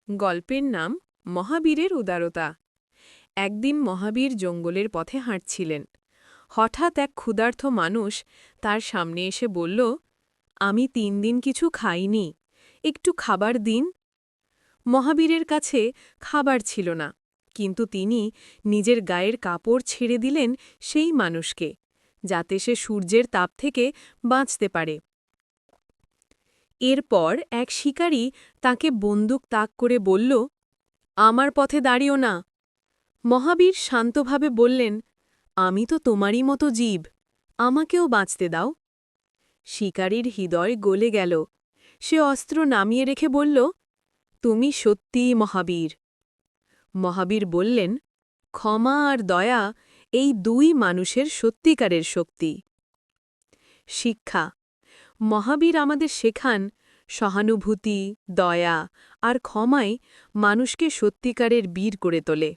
গল্পের নাম মহাবীরের উদারতা। একদিন মহাবীর জঙ্গলের পথে হাঁটছিলেন। হঠাৎ এক ক্ষুধার্ত মানুষ তার সামনে এসে বলল, আমি 3 দিন কিছু খাইনি, একটু খাবার দিন। মহাবীরের কাছে খাবার ছিল না, কিন্তু তিনি নিজের গায়ের কাপড় ছেড়ে দিলেন সেই মানুষকে, যাতে সে সূর্যের তাপ থেকে বাঁচতে পারে। এরপর এক শিকারী তাকে বন্দুক তাক করে বলল, আমার পথে দাঁড়িও না। মহাবীর শান্তভাবে বললেন, আমি তো তোমারই মতো জীব, আমাকেও বাঁচতে দাও। শিকারীর হৃদয় গলে গেল। সে অস্ত্র নামিয়ে রেখে বলল, তুমি সত্যিই মহাবীর। মহাবীর বললেন, ক্ষমা আর দয়া এই 2 মানুষের সত্যিকারের শক্তি। শিক্ষা। মহাবীর আমাদের শেখান, সহানুভূতি, দয়া আর ক্ষমাই মানুষকে সত্যিকারের বীর করে তোলে।